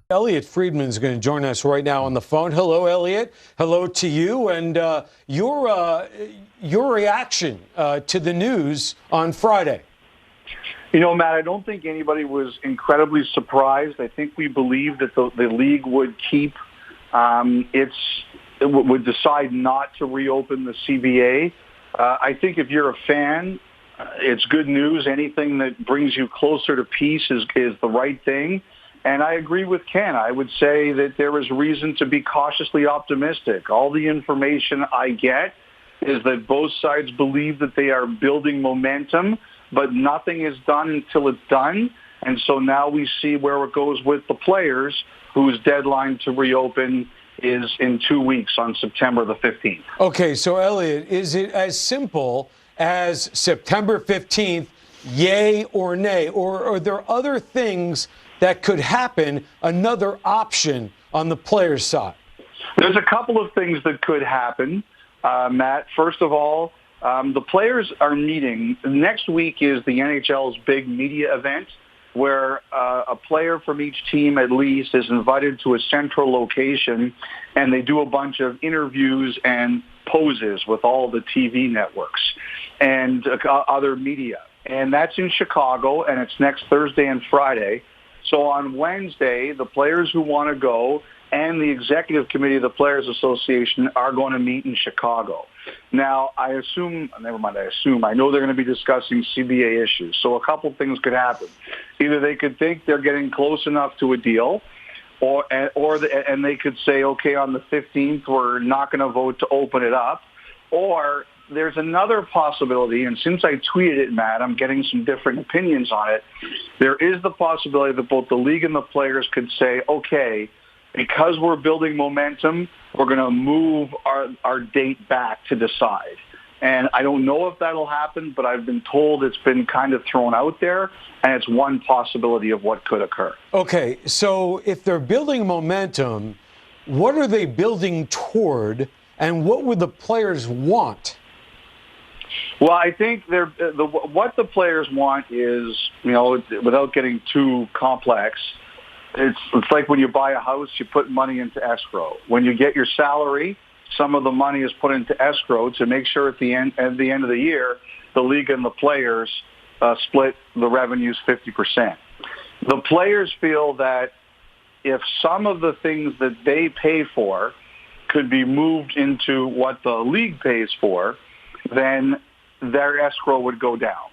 Elliotte Friedman is going to join us right now on the phone. Hello, Elliotte. Hello to you, and your reaction to the news on Friday. You know, Matt, I don't think anybody was incredibly surprised. I think we believed that the league would would decide not to reopen the CBA. I think if you're a fan, it's good news. Anything that brings you closer to peace is the right thing. And I agree with Ken. I would say that there is reason to be cautiously optimistic. All the information I get is that both sides believe that they are building momentum, but nothing is done until it's done. And so now we see where it goes with the players, whose deadline to reopen is in 2 weeks on September the 15th. Okay, so Elliotte, is it as simple as September 15th, yay or nay? Or are there other things that could happen, another option on the players' side? There's a couple of things that could happen, Matt. First of all, the players are meeting. Next week is the NHL's big media event where a player from each team at least is invited to a central location, and they do a bunch of interviews and poses with all the TV networks and other media. And that's in Chicago, and it's next Thursday and Friday. So on Wednesday, the players who want to go and the executive committee of the Players Association are going to meet in Chicago. Now, I know they're going to be discussing CBA issues. So a couple things could happen. Either they could think they're getting close enough to a deal, or they could say, okay, on the 15th, we're not going to vote to open it up. Or there's another possibility, and since I tweeted it, Matt, I'm getting some different opinions on it. There is the possibility that both the league and the players could say, okay, because we're building momentum, we're going to move our date back to decide. And I don't know if that'll happen, but I've been told it's been kind of thrown out there, and it's one possibility of what could occur. Okay, so if they're building momentum, what are they building toward, and what would the players want? Well, I think what the players want is, without getting too complex, it's like when you buy a house, you put money into escrow. When you get your salary, some of the money is put into escrow to make sure at the end of the year, the league and the players split the revenues 50%. The players feel that if some of the things that they pay for could be moved into what the league pays for, then their escrow would go down.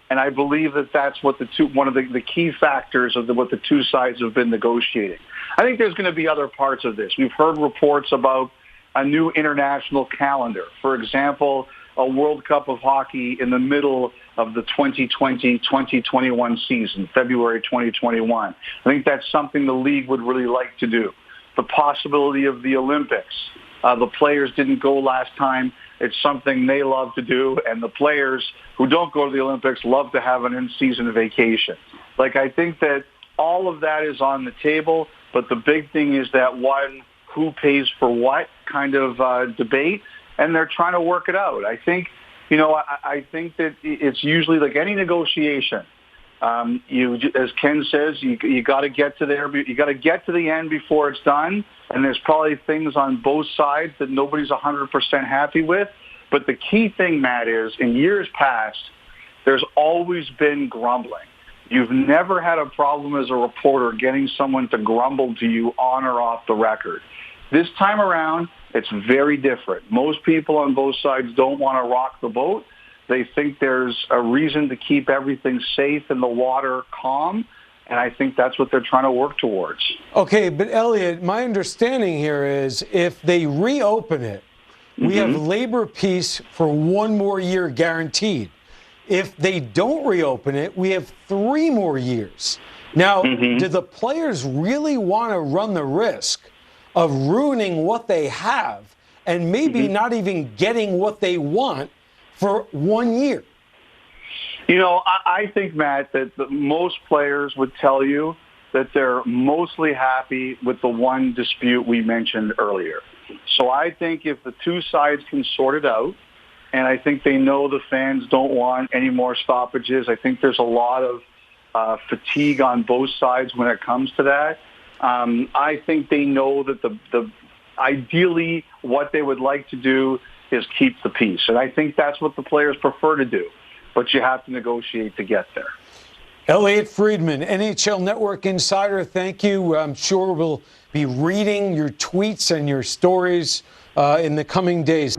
And I believe that that's what one of the key factors of what the two sides have been negotiating. I think there's going to be other parts of this. We've heard reports about a new international calendar. For example, a World Cup of Hockey in the middle of the 2020-2021 season, February 2021. I think that's something the league would really like to do. The possibility of the Olympics. The players didn't go last time. It's something they love to do, and the players who don't go to the Olympics love to have an in-season vacation. I think that all of that is on the table, but the big thing is that who pays for what kind of debate, and they're trying to work it out. I think, I think that it's usually like any negotiation. As Ken says, you got to get to there. You got to get to the end before it's done. And there's probably things on both sides that nobody's 100% happy with. But the key thing, Matt, is in years past, there's always been grumbling. You've never had a problem as a reporter getting someone to grumble to you on or off the record. This time around, it's very different. Most people on both sides don't want to rock the boat. They think there's a reason to keep everything safe and the water calm, and I think that's what they're trying to work towards. Okay, but Elliotte, my understanding here is if they reopen it, we have labor peace for 1 more year guaranteed. If they don't reopen it, we have 3 more years. Now, do the players really want to run the risk of ruining what they have and maybe not even getting what they want for 1 year? I think, Matt, that most players would tell you that they're mostly happy with the one dispute we mentioned earlier. So I think if the two sides can sort it out, and I think they know the fans don't want any more stoppages. I think there's a lot of fatigue on both sides when it comes to that. I think they know that the ideally what they would like to do is keep the peace. And I think that's what the players prefer to do. But you have to negotiate to get there. Elliotte Friedman, NHL Network insider, thank you. I'm sure we'll be reading your tweets and your stories in the coming days.